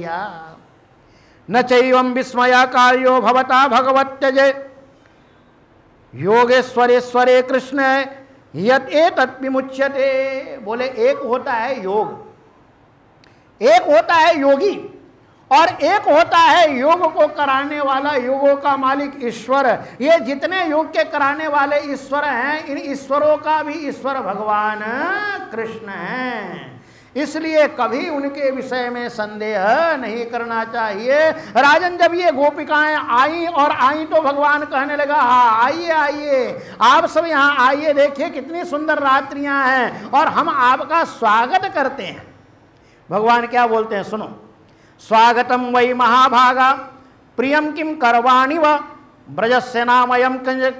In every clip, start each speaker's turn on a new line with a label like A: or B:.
A: भैया। न चैवं विस्मयाकार्यो भवता भगवत्यजे योगेश्वरेश्वरे कृष्ण यत एतत् विमुच्यते। बोले एक होता है योग, एक होता है योगी, और एक होता है योग को कराने वाला, योगों का मालिक ईश्वर। ये जितने योग के कराने वाले ईश्वर हैं, इन ईश्वरों का भी ईश्वर भगवान कृष्ण हैं। इसलिए कभी उनके विषय में संदेह नहीं करना चाहिए। राजन, जब ये गोपिकाएं आई और आई तो भगवान कहने लगा, हाँ आइए आइए, आप सब यहाँ आइए, देखिए कितनी सुंदर रात्रियां हैं और हम आपका स्वागत करते हैं। भगवान क्या बोलते हैं, सुनो। स्वागतम वै महाभागा प्रियम किम करवाणि व ब्रजस्य नामयम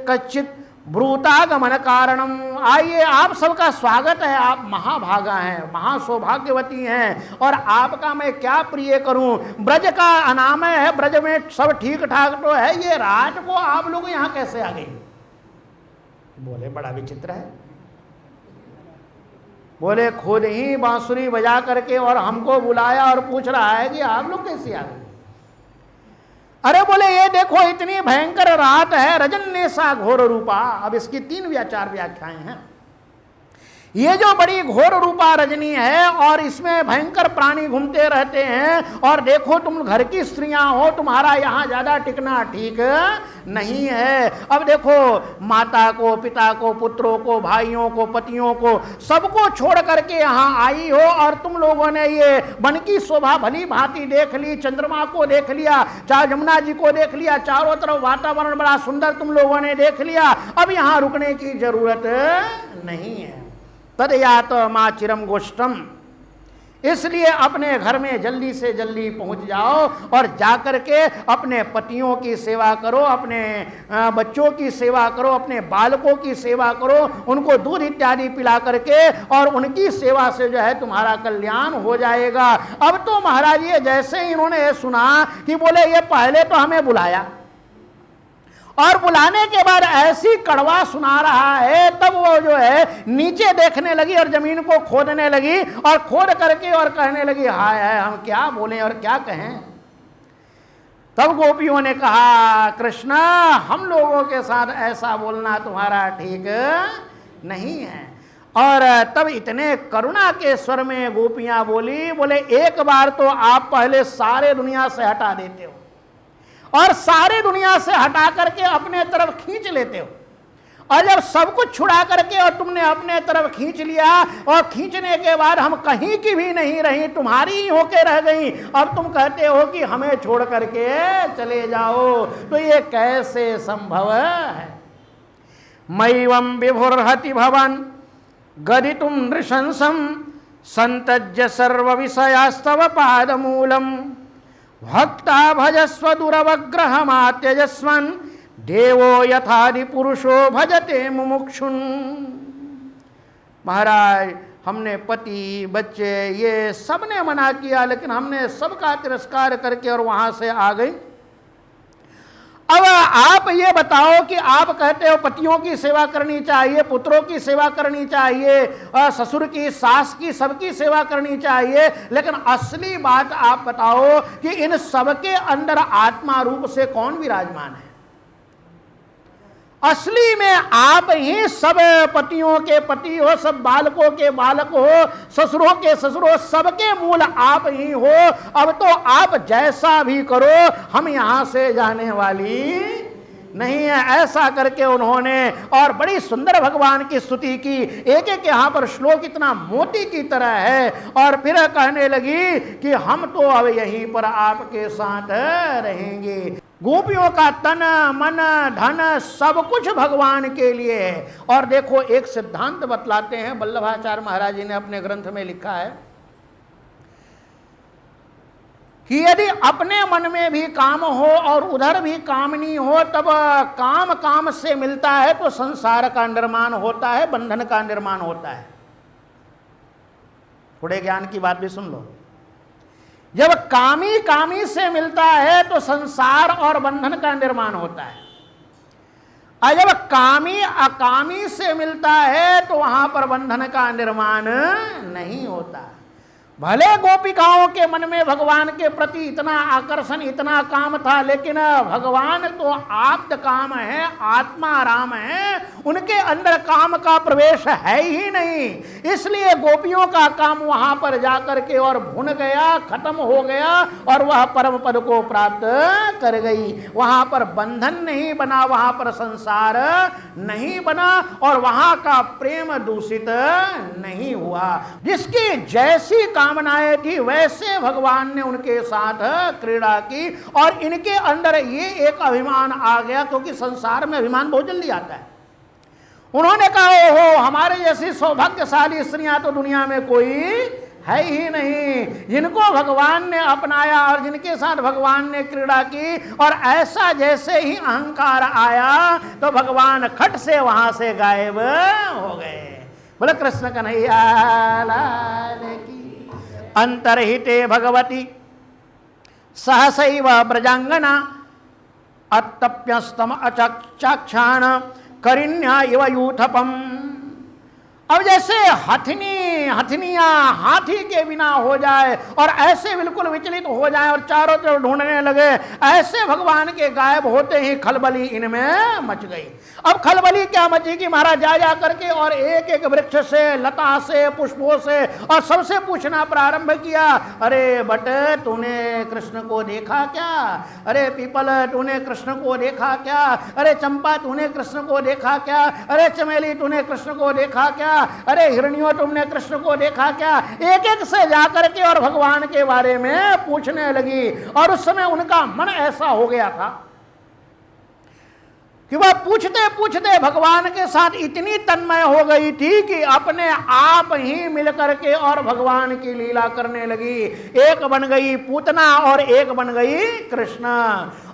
A: कच्चित ब्रूतागमन कारणम। आइए, आप सबका स्वागत है, आप महाभागा हैं, महासौभाग्यवती हैं, और आपका मैं क्या प्रिय करूं। ब्रज का अनामय है, ब्रज में सब ठीक ठाक तो है, ये रात को आप लोग यहां कैसे आ गए। बोले बड़ा विचित्र है। बोले खुद ही बांसुरी बजा करके और हमको बुलाया और पूछ रहा है कि आप लोग कैसे आ गए। अरे बोले ये देखो इतनी भयंकर रात है, रजन्य सा घोर रूपा। अब इसकी 3 या 4 व्याख्याएं हैं। ये जो बड़ी घोर रूपा रजनी है और इसमें भयंकर प्राणी घूमते रहते हैं, और देखो तुम घर की स्त्रियां हो, तुम्हारा यहाँ ज्यादा टिकना ठीक नहीं है। अब देखो माता को, पिता को, पुत्रों को, भाइयों को, पतियों को, सबको छोड़ करके यहाँ आई हो, और तुम लोगों ने ये वन की शोभा भली भांति देख ली, चंद्रमा को देख लिया, चाहे जमुना जी को देख लिया, चारों तरफ वातावरण बड़ा सुंदर तुम लोगों ने देख लिया, अब यहाँ रुकने की जरूरत नहीं है। तदयात माँ चिरम गोष्ठम, इसलिए अपने घर में जल्दी से जल्दी पहुंच जाओ और जाकर के अपने पतियों की सेवा करो, अपने बच्चों की सेवा करो, अपने बालकों की सेवा करो, उनको दूध इत्यादि पिला करके, और उनकी सेवा से जो है तुम्हारा कल्याण हो जाएगा। अब तो महाराज ये जैसे ही इन्होंने सुना कि बोले ये पहले तो हमें बुलाया और बुलाने के बाद ऐसी कड़वा सुना रहा है, तब वो जो है नीचे देखने लगी और जमीन को खोदने लगी, और खोद करके और कहने लगी हाय हाय हम क्या बोलें और क्या कहें। तब गोपियों ने कहा कृष्ण हम लोगों के साथ ऐसा बोलना तुम्हारा ठीक नहीं है। और तब इतने करुणा के स्वर में गोपियां बोली, बोले एक बार तो आप पहले सारे दुनिया से हटा देते हो और सारे दुनिया से हटा करके अपने तरफ खींच लेते हो, और जब सब कुछ छुड़ा करके और तुमने अपने तरफ खींच लिया, और खींचने के बाद हम कहीं की भी नहीं रही, तुम्हारी ही होके रह गई, अब तुम कहते हो कि हमें छोड़ करके चले जाओ, तो ये कैसे संभव है। मैवं विभुर्हति भवन गदितुम नृशंसम संतज्य सर्व विषयास्तव पादमूलम भक्ता भजस्व दुरवग्रहमात्यजस्वन देवो यथादि पुरुषो भजते मुमुक्षुन। महाराज हमने पति बच्चे ये सब ने मना किया, लेकिन हमने सबका तिरस्कार करके और वहां से आ गई। अब आप ये बताओ कि आप कहते हो पतियों की सेवा करनी चाहिए, पुत्रों की सेवा करनी चाहिए, ससुर की, सास की, सबकी सेवा करनी चाहिए, लेकिन असली बात आप बताओ कि इन सबके अंदर आत्मा रूप से कौन विराजमान है। असली में आप ही सब पतियों के पति हो, सब बालकों के बालक हो, ससुरों के ससुर हो, सबके मूल आप ही हो। अब तो आप जैसा भी करो हम यहां से जाने वाली नहीं है। ऐसा करके उन्होंने और बड़ी सुंदर भगवान की स्तुति की। एक एक यहाँ पर श्लोक इतना मोती की तरह है, और फिर कहने लगी कि हम तो अब यहीं पर आपके साथ रहेंगे। गोपियों का तन मन धन सब कुछ भगवान के लिए है। और देखो एक सिद्धांत बतलाते हैं, वल्लभाचार्य महाराज जी ने अपने ग्रंथ में लिखा है कि यदि अपने मन में भी काम हो और उधर भी काम नहीं हो, तब काम काम से मिलता है तो संसार का निर्माण होता है, बंधन का निर्माण होता है। थोड़े ज्ञान की बात भी सुन लो। जब कामी कामी से मिलता है तो संसार और बंधन का निर्माण होता है, और जब कामी अकामी से मिलता है तो वहां पर बंधन का निर्माण नहीं होता। भले गोपिकाओं के मन में भगवान के प्रति इतना आकर्षण, इतना काम था, लेकिन भगवान तो आप्त काम है, आत्मा राम है, उनके अंदर काम का प्रवेश है ही नहीं। इसलिए गोपियों का काम वहां पर जाकर के और भुन गया, खत्म हो गया और वह परम पद को प्राप्त कर गई। वहां पर बंधन नहीं बना, वहां पर संसार नहीं बना और वहां का प्रेम दूषित नहीं हुआ। जिसकी जैसी कामनाएं थी वैसे भगवान ने उनके साथ क्रीड़ा की और इनके अंदर ये एक अभिमान आ गया, क्योंकि संसार में अभिमान बहुत जल्दी आता है। उन्होंने कहा ओहो, हमारे जैसी सौभाग्यशाली स्त्रियां तो दुनिया में कोई है ही नहीं, जिनको भगवान ने अपनाया और जिनके साथ भगवान ने क्रीड़ा की। और ऐसा जैसे ही अहंकार आया तो भगवान खट से वहां से गायब हो गए। बोले कृष्ण कन्हैया लाल की। अंतर्हिते भगवती सहसैव ब्रजांगना अतप्यस्तम अचक्षाण करिण्या इव यूथपम। अब जैसे हथनियां हाथी के बिना हो जाए और ऐसे बिल्कुल विचलित हो जाए और चारों तरफ ढूंढने लगे, ऐसे भगवान के गायब होते ही खलबली इनमें मच गई। अब खलबली क्या मची कि महाराज जा करके और एक एक वृक्ष से, लता से, पुष्पों से और सबसे पूछना प्रारंभ किया, अरे बट तूने कृष्ण को देखा क्या? अरे पीपल तूने कृष्ण को देखा क्या? अरे चंपा तूने कृष्ण को देखा क्या? अरे चमेली तूने कृष्ण को देखा क्या? अरे हिरण्यो तुमने कृष्ण को देखा क्या? एक एक से जाकर के और भगवान के बारे में पूछने लगी। और उस समय उनका मन ऐसा हो गया था कि वह पूछते पूछते भगवान के साथ इतनी तन्मय हो गई थी कि अपने आप ही मिलकर के और भगवान की लीला करने लगी। एक बन गई पूतना और एक बन गई कृष्ण।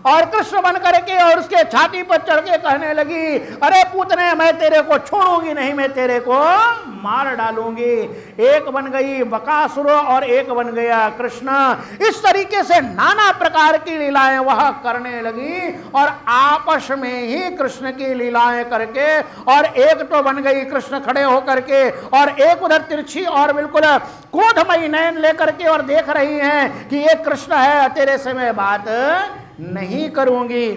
A: और कृष्ण बन करके और उसके छाती पर चढ़ के कहने लगी, अरे पूतने मैं तेरे को छोड़ूंगी नहीं, मैं तेरे को मार डालूंगी। एक बन गई बकासुर और एक बन गया कृष्ण। इस तरीके से नाना प्रकार की लीलाएं वह करने लगी और आपस में ही कृष्ण की लीलाएं करके, और एक तो बन गई कृष्ण खड़े होकर के और एक उधर तिरछी और बिल्कुल क्रोधमयी नयन लेकर के और देख रही हैं कि ये कृष्ण है, तेरे से मैं बात नहीं करूंगी।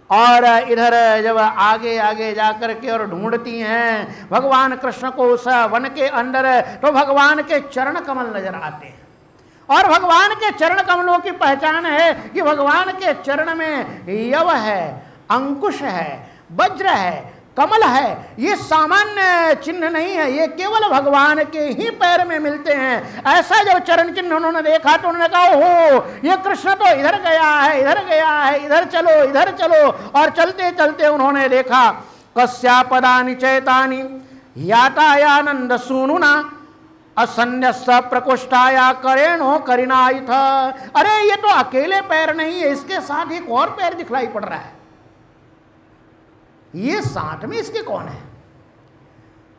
A: और इधर जब आगे आगे जाकर के और ढूंढती हैं भगवान कृष्ण को उस वन के अंदर, तो भगवान के चरण कमल नजर आते हैं। और भगवान के चरण कमलों की पहचान है कि भगवान के चरण में यव है, अंकुश है, वज्र है, कमल है। ये सामान्य चिन्ह नहीं है, ये केवल भगवान के ही पैर में मिलते हैं। ऐसा जब चरण चिन्ह उन्होंने देखा तो उन्होंने कहा हो, ये कृष्ण तो इधर गया है, इधर गया है, इधर चलो, इधर चलो। और चलते चलते उन्होंने देखा कस्यापदानि चैतानि यातायानंद सूनुना असन्यस्त प्रकोष्ठाया करेणो करिनाइथ। अरे ये तो अकेले पैर नहीं है, इसके साथ एक और पैर दिखलाई पड़ रहा है। ये साथ में इसके कौन है?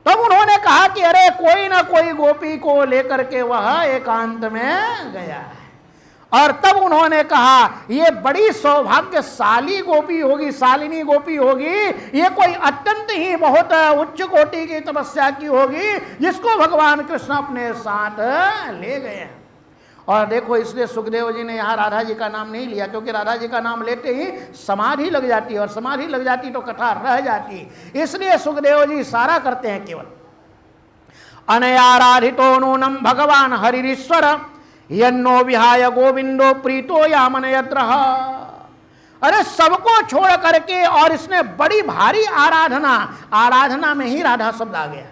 A: तब उन्होंने कहा कि अरे कोई ना कोई गोपी को लेकर के वह एकांत में गया है। और तब उन्होंने कहा ये बड़ी सौभाग्यशाली गोपी होगी, शालिनी गोपी होगी, ये कोई अत्यंत ही बहुत उच्च कोटि की तपस्या की होगी जिसको भगवान कृष्ण अपने साथ ले गए हैं। और देखो इसलिए सुखदेव जी ने यहाँ राधा जी का नाम नहीं लिया, क्योंकि राधा जी का नाम लेते ही समाधि लग जाती है और समाधि लग जाती तो कथा रह जाती। इसलिए सुखदेव जी सारा करते हैं केवल अनयाराधितो नूनम भगवान हरिश्वर यन्नो विहाय गोविंदो प्रीतो यामन यद्रह। अरे सबको छोड़ करके और इसने बड़ी भारी आराधना में ही राधा शब्द आ गया,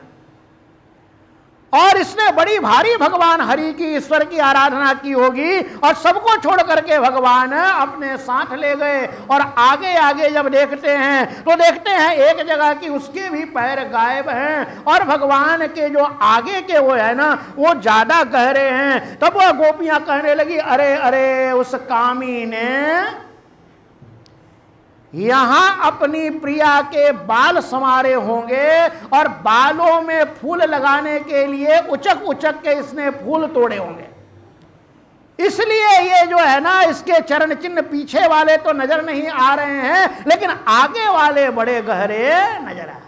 A: और इसने बड़ी भारी भगवान हरि की, ईश्वर की आराधना की होगी और सबको छोड़ करके भगवान अपने साथ ले गए। और आगे आगे जब देखते हैं तो देखते हैं एक जगह की उसके भी पैर गायब हैं और भगवान के जो आगे के वो है ना वो ज्यादा गहरे हैं। तब वह गोपियां कहने लगी, अरे अरे उस कामी ने यहां अपनी प्रिया के बाल संवारे होंगे और बालों में फूल लगाने के लिए उचक उचक के इसने फूल तोड़े होंगे। इसलिए ये जो है ना इसके चरण चिन्ह पीछे वाले तो नजर नहीं आ रहे हैं, लेकिन आगे वाले बड़े गहरे नजर आ रहे हैं।